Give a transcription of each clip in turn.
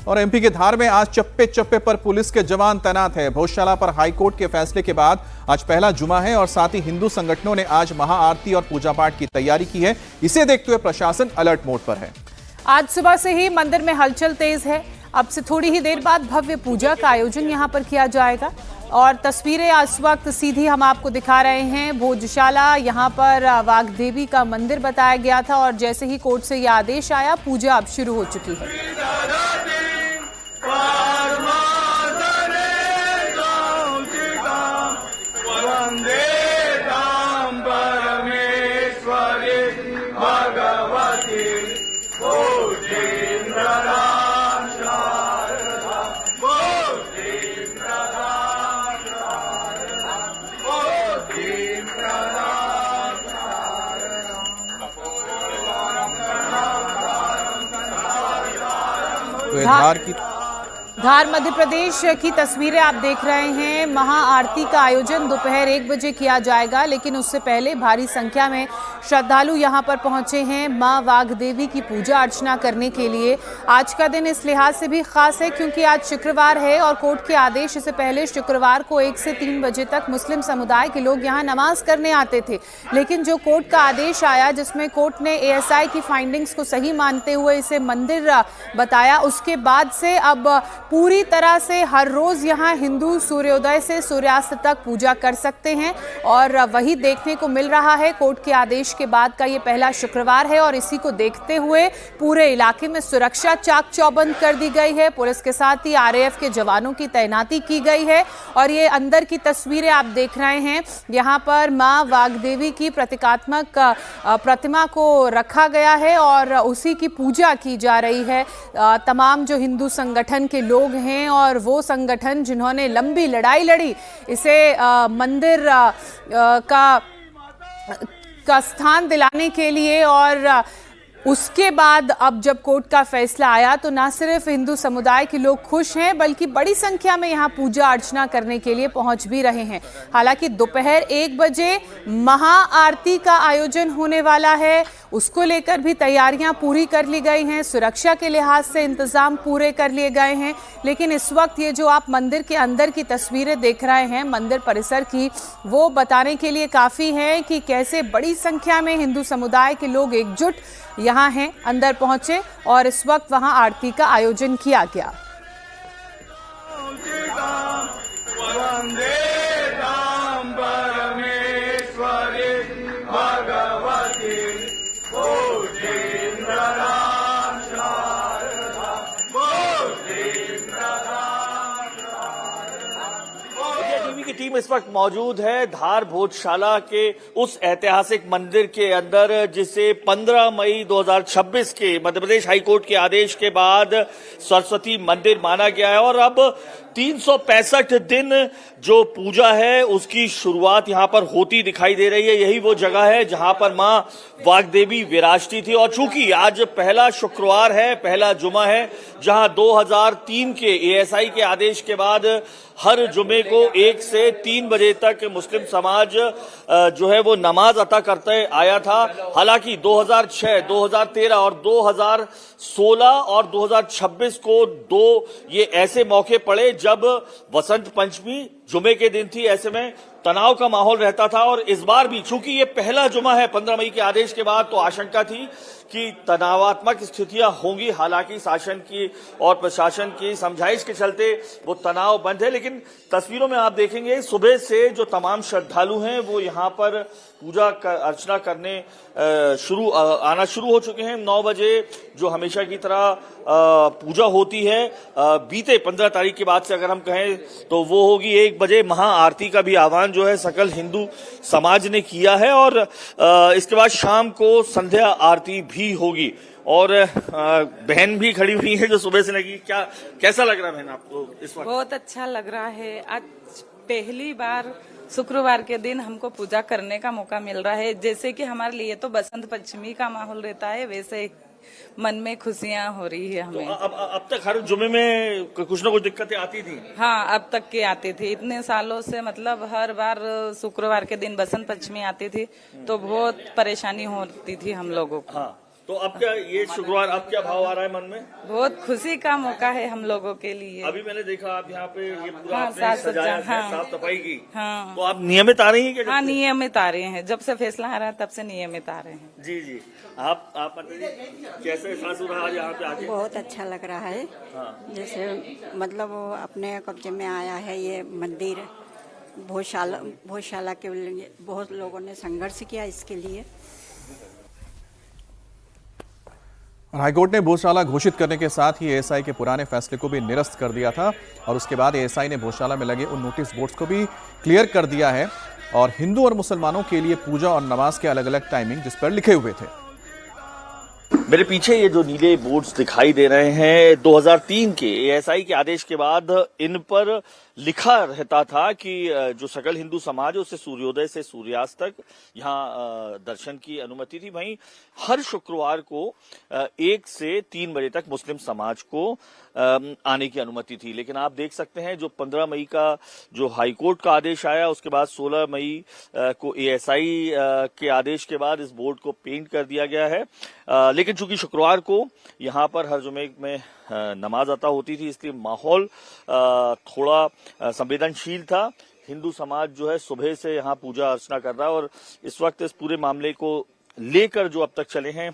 और एमपी के धार में आज चप्पे चप्पे पर पुलिस के जवान तैनात है। भोजशाला पर हाईकोर्ट के फैसले के बाद आज पहला जुमा है और साथ ही हिंदू संगठनों ने आज महाआरती और पूजा पाठ की तैयारी की है। इसे देखते हुए प्रशासन अलर्ट मोड पर है। आज सुबह से ही मंदिर में हलचल तेज है। अब से थोड़ी ही देर बाद भव्य पूजा का आयोजन यहां पर किया जाएगा और तस्वीरें इस वक्त सीधी हम आपको दिखा रहे हैं। भोजशाला यहां पर वाग्देवी का मंदिर बताया गया था और जैसे ही कोर्ट से यह आदेश आया, पूजा अब शुरू हो चुकी है। तो धार मध्य प्रदेश की तस्वीरें आप देख रहे हैं। महाआरती का आयोजन दोपहर 1 बजे किया जाएगा, लेकिन उससे पहले भारी संख्या में श्रद्धालु यहां पर पहुंचे हैं मां वाग्देवी की पूजा अर्चना करने के लिए। आज का दिन इस लिहाज से भी खास है क्योंकि आज शुक्रवार है और कोर्ट के आदेश से पहले शुक्रवार को 1 से 3 बजे तक मुस्लिम समुदाय के लोग यहां नमाज करने आते थे, लेकिन जो कोर्ट का आदेश आया जिसमें कोर्ट ने एएसआई की फाइंडिंग्स को सही मानते हुए इसे मंदिर बताया, उसके बाद से अब पूरी तरह से हर रोज यहां हिंदू सूर्योदय से सूर्यास्त तक पूजा कर सकते हैं और वही देखने को मिल रहा है। कोर्ट के आदेश के बाद का ये पहला शुक्रवार है और इसी को देखते हुए पूरे इलाके में सुरक्षा चाक चौबंद कर दी गई है। पुलिस के साथ ही आरएएफ के जवानों की तैनाती की गई है और ये अंदर की तस्वीरें आप देख रहे हैं। यहाँ पर मां वाग्देवी की प्रतीकात्मक प्रतिमा को रखा गया है और उसी की पूजा की जा रही है। तमाम जो हिंदू संगठन के लोग हैं और वो संगठन जिन्होंने लंबी लड़ाई लड़ी इसे मंदिर का स्थान दिलाने के लिए, और उसके बाद अब जब कोर्ट का फैसला आया तो ना सिर्फ हिंदू समुदाय के लोग खुश हैं बल्कि बड़ी संख्या में यहाँ पूजा अर्चना करने के लिए पहुंच भी रहे हैं। हालांकि दोपहर 1 बजे महाआरती का आयोजन होने वाला है, उसको लेकर भी तैयारियां पूरी कर ली गई हैं। सुरक्षा के लिहाज से इंतजाम पूरे कर लिए गए हैं, लेकिन इस वक्त ये जो आप मंदिर के अंदर की तस्वीरें देख रहे हैं मंदिर परिसर की, वो बताने के लिए काफ़ी है कि कैसे बड़ी संख्या में हिंदू समुदाय के लोग एकजुट यहाँ हैं, अंदर पहुंचे और इस वक्त वहां आरती का आयोजन किया गया। की टीम इस वक्त मौजूद है धार भोजशाला के उस ऐतिहासिक मंदिर के अंदर जिसे 15 मई 2026 के मध्य प्रदेश हाईकोर्ट के आदेश के बाद सरस्वती मंदिर माना गया है और अब 365 दिन जो पूजा है उसकी शुरुआत यहां पर होती दिखाई दे रही है। यही वो जगह है जहां पर मां वाग्देवी विराजती थी और चूंकि आज पहला शुक्रवार है, पहला जुमा है, जहां 2003 के एएसआई के आदेश के बाद हर जुमे को 1 से 3 बजे तक मुस्लिम समाज जो है वो नमाज अता करते आया था। हालांकि 2006, 2013 और 2016 और 2026 को 2 ये ऐसे मौके पड़े जब वसंत पंचमी जुमे के दिन थी। ऐसे में तनाव का माहौल रहता था और इस बार भी चूंकि ये पहला जुमा है 15 मई के आदेश के बाद, तो आशंका थी कि तनावात्मक स्थितियां होंगी। हालांकि शासन की और प्रशासन की समझाइश के चलते वो तनाव बंद है, लेकिन तस्वीरों में आप देखेंगे सुबह से जो तमाम श्रद्धालु हैं वो यहाँ पर पूजा अर्चना करने आना शुरू हो चुके हैं। 9 बजे जो हमेशा की तरह पूजा होती है बीते 15 तारीख के बाद से अगर हम कहें तो वो होगी 1 बजे। महाआरती का भी आह्वान जो है सकल हिंदू समाज ने किया है और इसके बाद शाम को संध्या आरती भी होगी और बहन भी खड़ी हुई है जो सुबह से लगी। कैसा लग रहा है बहन आपको इस वक्त? बहुत अच्छा लग रहा है। आज पहली बार शुक्रवार के दिन हमको पूजा करने का मौका मिल रहा है। जैसे कि हमारे लिए तो बसंत पंचमी का माहौल रहता है, वैसे मन में खुशियां हो रही है हमें। तो अब तक हर जुमे में कुछ न कुछ दिक्कतें आती थी? हाँ, अब तक की आती थी। इतने सालों से मतलब हर बार शुक्रवार के दिन बसंत पंचमी आती थी तो बहुत परेशानी होती थी हम लोगों को। हाँ, तो अब क्या ये शुक्रवार, अब क्या भाव आ रहा है मन में? बहुत खुशी का मौका है हम लोगों के लिए। अभी मैंने देखा आप यहाँ पे ये पूरा हाँ, आपने सजाया है, हाँ, साफ सफाई की। हाँ, तो आप नियमित आ रही हैं क्या? हाँ नियमित आ रहे हैं, जब से फैसला आ रहा है तब से नियमित आ रहे हैं। जी जी, आप मतलब कैसे एहसास हो रहा है आज यहाँ पे आके? बहुत अच्छा लग रहा है। जैसे मतलब वो अपने कब्जे में आया है ये मंदिर। भोजशाला के लिए बहुत लोगों ने संघर्ष किया इसके लिए। हाईकोर्ट ने भोजशाला घोषित करने के साथ ही एएसआई के पुराने फैसले को भी निरस्त कर दिया था और उसके बाद एएसआई ने भोजशाला में लगे उन नोटिस बोर्ड्स को भी क्लियर कर दिया है और हिंदू और मुसलमानों के लिए पूजा और नमाज के अलग अलग टाइमिंग जिस पर लिखे हुए थे। मेरे पीछे ये जो नीले बोर्ड्स दिखाई दे रहे हैं 2003 के एएसआई के आदेश के बाद इन पर लिखा रहता था कि जो सकल हिंदू समाज है उसे सूर्योदय से सूर्यास्त तक यहाँ दर्शन की अनुमति थी। वहीं हर शुक्रवार को 1 से 3 बजे तक मुस्लिम समाज को आने की अनुमति थी। लेकिन आप देख सकते हैं जो 15 मई का जो हाईकोर्ट का आदेश आया उसके बाद 16 मई को एएसआई के आदेश के बाद इस बोर्ड को पेंट कर दिया गया है। लेकिन चूंकि शुक्रवार को यहाँ पर हर जुमे में नमाज अता होती थी इसलिए माहौल थोड़ा संवेदनशील था। हिंदू समाज जो है सुबह से यहाँ पूजा अर्चना कर रहा है और इस वक्त इस पूरे मामले को लेकर जो अब तक चले हैं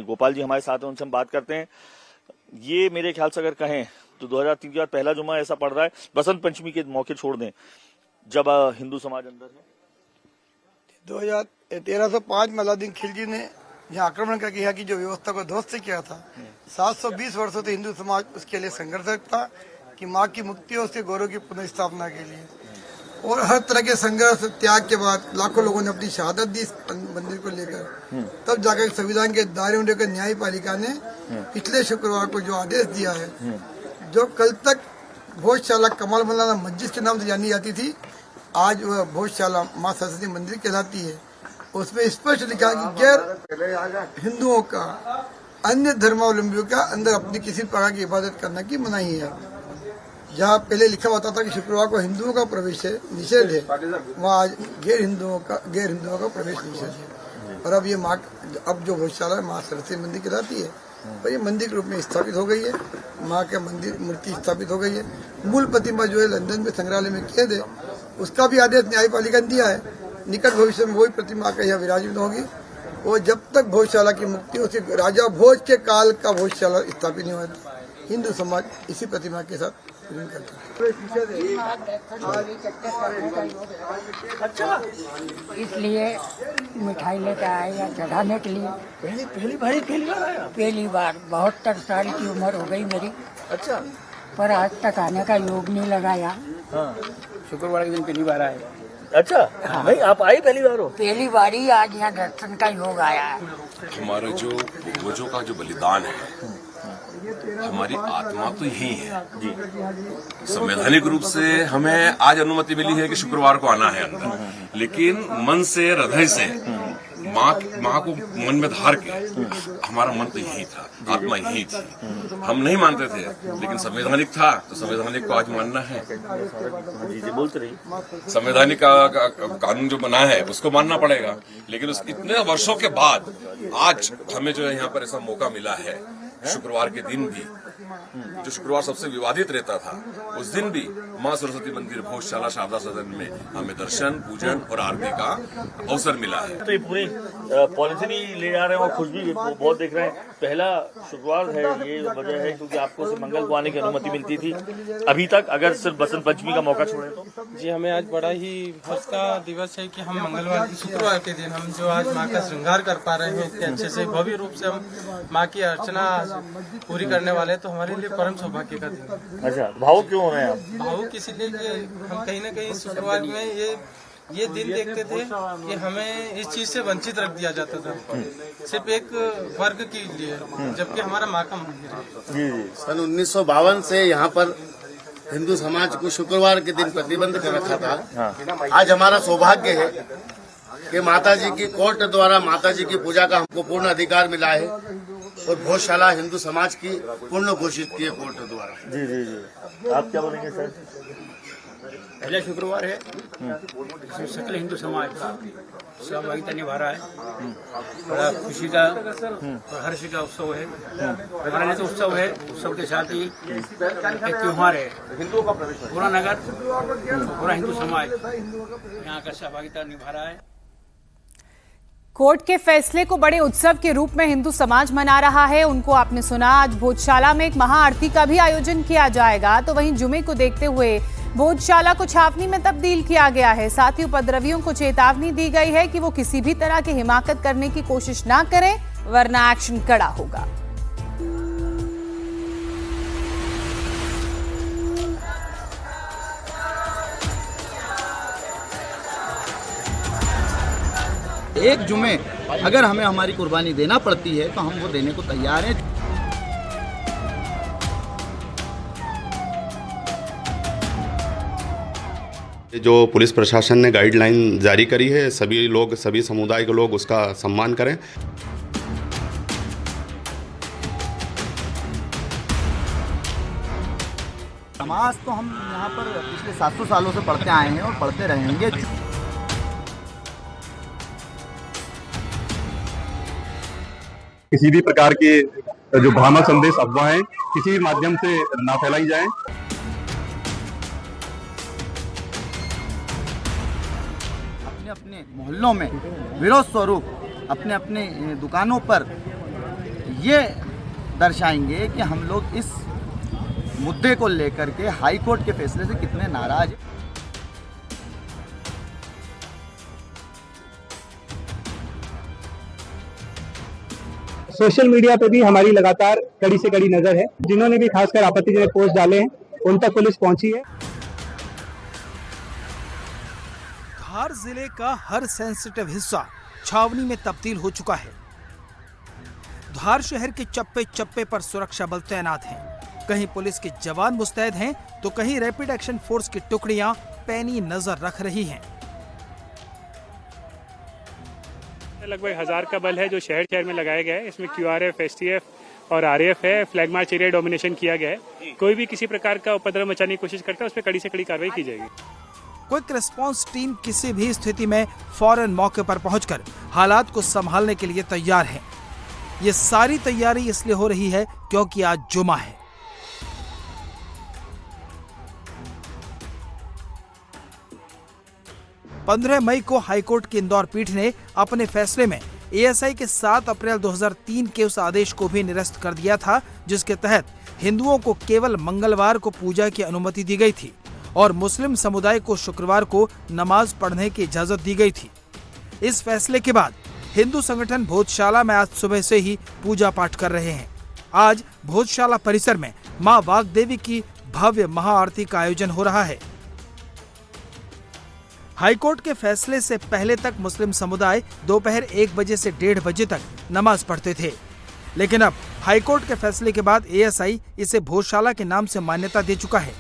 गोपाल जी हमारे साथ हैं, उनसे हम बात करते हैं। ये मेरे ख्याल से अगर कहें तो 2003 के बाद पहला जुमा ऐसा पड़ रहा है, बसंत पंचमी के मौके छोड़ दें, जब हिंदू समाज अंदर है। 1305 में अलाउद्दीन खिलजी ने यहाँ आक्रमण करके यहाँ की जो व्यवस्था को ध्वस्त किया था। 720 वर्षों से हिंदू समाज उसके लिए संघर्षरत था कि माँ की मुक्ति और उसके गौरव की पुनर्स्थापना के लिए, और हर तरह के संघर्ष त्याग के बाद लाखों लोगों ने अपनी शहादत दी इस मंदिर को लेकर। तब जाकर संविधान के दायरे में लेकर न्यायपालिका ने पिछले शुक्रवार को जो आदेश दिया है, जो कल तक भोजशाला कमाल मौलाना मस्जिद के नाम से जानी जाती थी, आज वह भोजशाला माँ सरस्वती मंदिर कहलाती है। उसमें स्पष्ट लिखा कि गैर हिंदुओं का, अन्य धर्मावलंबियों का अंदर अपनी किसी प्रकार की इबादत करने की मनाही है। जहाँ पहले लिखा होता था कि शुक्रवार को हिंदुओं का प्रवेश है, निषेध है, वहाँ आज गैर हिंदुओं का प्रवेश निषेध है। और अब ये माँ, अब जो भोजशाला है माँ सरस्वती मंदिर कहलाती है और ये मंदिर के रूप में स्थापित हो गई है। माँ के मंदिर मूर्ति स्थापित हो गई है। मूल प्रतिमा जो है लंदन में संग्रहालय में कैद है, उसका भी आदेश न्यायपालिका ने दिया है। निकट भविष्य में वही प्रतिमा का यहाँ विराजित होगी। वो जब तक भोजशाला की मुक्ति होती, राजा भोज के काल का भोजशाला स्थापित नहीं होता, हिंदू समाज इसी प्रतिमा के साथ अच्छा, इसलिए मिठाई लेकर आए या चढ़ाने के लिए। पहली बार 72 साल की उम्र हो गई मेरी। अच्छा, पर आज तक आने का योग नहीं लगाया। शुक्रवार के दिन पहली बार आए। अच्छा, नहीं आप आई पहली बार हो? पहली बार ही आज यहाँ दर्शन का योग आया है। हमारा जो पूर्वजों का जो बलिदान है, हमारी आत्मा तो यही है जी। संवैधानिक रूप से हमें आज अनुमति मिली है कि शुक्रवार को आना है अंदर, लेकिन मन से, हृदय से माँ को मन में धार के हमारा मन तो यही था, आत्मा यही थी। हम नहीं मानते थे, लेकिन संवैधानिक था तो संवैधानिक को आज मानना है। जी बोलते रहिए। संवैधानिक का कानून जो बना है उसको मानना पड़ेगा, लेकिन उस इतने वर्षों के बाद आज हमें जो है यहाँ पर ऐसा मौका मिला है। शुक्रवार के दिन भी, जो शुक्रवार सबसे विवादित रहता था, उस दिन भी माँ सरस्वती मंदिर भोजशाला शारदा सदन में हमें दर्शन, पूजन और आरती का अवसर मिला है। तो ये पूरी पॉलिथीन ही ले जा रहे हैं और खुशबू बहुत देख रहे हैं। पहला शुक्रवार है, ये वजह है क्योंकि आपको सिर्फ मंगल को आने की अनुमति मिलती थी अभी तक, अगर सिर्फ बसंत पंचमी का मौका छोड़े तो। जी, हमें आज बड़ा ही हर्ष का दिवस है कि हम मंगलवार शुक्रवार के दिन हम जो आज माँ का श्रृंगार कर पा रहे हैं इतने अच्छे से, भव्य रूप से हम माँ की अर्चना पूरी करने वाले, तो हमारे लिए परम सौभाग्य का दिन है। अच्छा, भावुक क्यों हो रहे हैं आप? भावुक इसलिए कि हम कहीं ना कहीं शुक्रवार में ये दिन देखते थे कि हमें इस चीज से वंचित रख दिया जाता था, सिर्फ एक वर्ग के लिए, जबकि हमारा माँ का मंदिर है। सन 1952 से यहाँ पर हिंदू समाज को शुक्रवार के दिन प्रतिबंध कर रखा था। आज हमारा सौभाग्य है कि माता जी की कोर्ट द्वारा माता जी की पूजा का हमको पूर्ण अधिकार मिला है और भोजशाला हिंदू समाज की पूर्ण घोषित की है कोर्ट द्वारा। जी, आप क्या बोलेंगे सर? पहला शुक्रवार है, इसमें सकल हिंदू समाज का सहभागिता निभा रहा है। बड़ा खुशी का और हर्ष का उत्सव है। हमारे लिए तो उत्सव है, उत्सव के साथ ही एक त्योहार है। पूरा नगर, पूरा हिंदू समाज यहाँ का सहभागिता निभा रहा है। कोर्ट के फैसले को बड़े उत्सव के रूप में हिंदू समाज मना रहा है। उनको आपने सुना, आज भोजशाला में एक महाआरती का भी आयोजन किया जाएगा। तो वहीं जुमे को देखते हुए भोजशाला को छावनी में तब्दील किया गया है। साथ ही उपद्रवियों को चेतावनी दी गई है कि वो किसी भी तरह की हिमाकत करने की कोशिश ना करें, वरना एक्शन कड़ा होगा। एक जुमे अगर हमें हमारी कुर्बानी देना पड़ती है तो हम वो देने को तैयार हैं। जो पुलिस प्रशासन ने गाइडलाइन जारी करी है, सभी लोग, सभी समुदाय के लोग उसका सम्मान करें। नमाज तो हम यहाँ पर पिछले 700 सालों से पढ़ते आए हैं और पढ़ते रहेंगे। किसी भी प्रकार के जो भ्रामक संदेश, अफवाहें किसी भी माध्यम से ना फैलाई जाएं। अपने अपने मोहल्लों में विरोध स्वरूप अपने अपने दुकानों पर ये दर्शाएंगे कि हम लोग इस मुद्दे को लेकर के हाई कोर्ट के फैसले से कितने नाराज हैं। सोशल मीडिया पे भी हमारी लगातार कड़ी से कड़ी नजर है। जिन्होंने भी खासकर आपत्तिजनक पोस्ट डाले हैं, उन तक पुलिस पहुंची है। धार जिले का हर सेंसिटिव हिस्सा छावनी में तब्दील हो चुका है। धार शहर के चप्पे चप्पे पर सुरक्षा बल तैनात हैं। कहीं पुलिस के जवान मुस्तैद हैं, तो कहीं रैपिड एक्शन फोर्स की टुकड़ियां पैनी नजर रख रही हैं। लगभग 1000 का बल है जो शहर शहर में लगाया गया है। इसमें QRF, STF और RAF है। फ्लैग मार्च एरिया डोमिनेशन किया गया है। कोई भी किसी प्रकार का उपद्रव मचाने की कोशिश करता है, उस पर कड़ी से कड़ी कार्रवाई की जाएगी। क्विक रिस्पांस टीम किसी भी स्थिति में फौरन मौके पर पहुंचकर हालात को संभालने के लिए तैयार है। ये सारी तैयारी इसलिए हो रही है क्योंकि आज जुमा है। पंद्रह मई को हाईकोर्ट की इंदौर पीठ ने अपने फैसले में ASI के 7 अप्रैल 2003 के उस आदेश को भी निरस्त कर दिया था, जिसके तहत हिंदुओं को केवल मंगलवार को पूजा की अनुमति दी गई थी और मुस्लिम समुदाय को शुक्रवार को नमाज पढ़ने की इजाजत दी गई थी। इस फैसले के बाद हिंदू संगठन भोजशाला में आज सुबह से ही पूजा पाठ कर रहे हैं। आज भोजशाला परिसर में मां वाग्देवी की भव्य महाआरती का आयोजन हो रहा है। हाईकोर्ट के फैसले से पहले तक मुस्लिम समुदाय दोपहर 1 बजे से 1:30 बजे तक नमाज पढ़ते थे, लेकिन अब हाईकोर्ट के फैसले के बाद ASI इसे भोजशाला के नाम से मान्यता दे चुका है।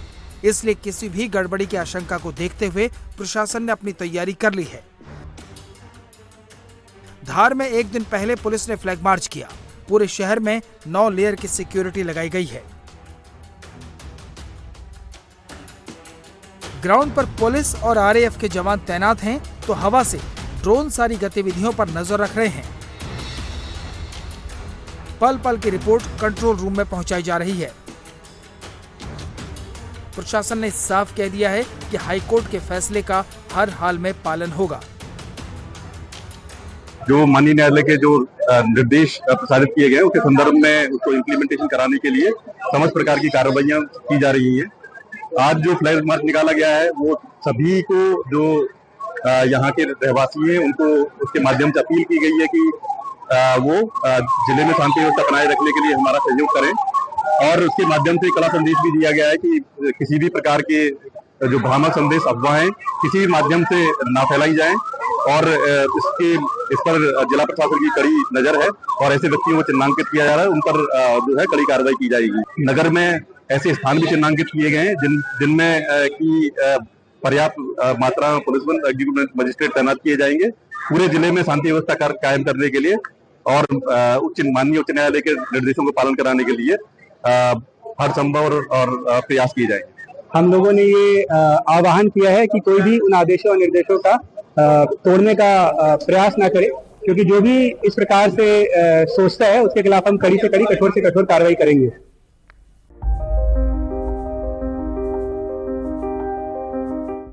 इसलिए किसी भी गड़बड़ी की आशंका को देखते हुए प्रशासन ने अपनी तैयारी कर ली है। धार में एक दिन पहले पुलिस ने फ्लैग मार्च किया। पूरे शहर में 9 लेयर की सिक्योरिटी लगाई गई है। ग्राउंड पर पुलिस और RAF के जवान तैनात हैं, तो हवा से ड्रोन सारी गतिविधियों पर नजर रख रहे हैं। पल पल की रिपोर्ट कंट्रोल रूम में पहुंचाई जा रही है। प्रशासन ने साफ कह दिया है कि हाईकोर्ट के फैसले का हर हाल में पालन होगा। जो माननीय न्यायालय के जो निर्देश प्रसारित किए गए उसके संदर्भ में उसको इम्प्लीमेंटेशन कराने के लिए समस्त प्रकार की कार्रवाइयां की जा रही हैं। आज जो फ्लैग मार्च निकाला गया है वो सभी को जो यहाँ के रहवासी हैं उनको उसके माध्यम से अपील की गई है कि वो जिले में शांति व्यवस्था बनाए रखने के लिए हमारा सहयोग करें, और उसके माध्यम से कड़ा संदेश भी दिया गया है कि किसी भी प्रकार के जो भ्रामक संदेश, अफवाहें किसी भी माध्यम से ना फैलाई जाएं, और इस पर जिला प्रशासन की कड़ी नजर है और ऐसे व्यक्तियों को चिन्हांकित किया जा रहा है, उन पर जो है कड़ी कार्रवाई की जाएगी। नगर में ऐसे स्थान भी चिन्हांकित किए गए हैं जिनमें की पर्याप्त मात्रा में पुलिस बल, एग्जीक्यूटिव मजिस्ट्रेट तैनात किए जाएंगे पूरे जिले में शांति व्यवस्था कायम करने के लिए और माननीय उच्च न्यायालय के निर्देशों को पालन कराने के लिए हर संभव और प्रयास किए जाएंगे। हम लोगों ने ये आह्वान किया है कि कोई भी उन आदेशों और निर्देशों का तोड़ने का प्रयास ना करे, क्योंकि जो भी इस प्रकार से सोचता है उसके खिलाफ हम कड़ी से कड़ी, कठोर से कठोर कार्रवाई करेंगे।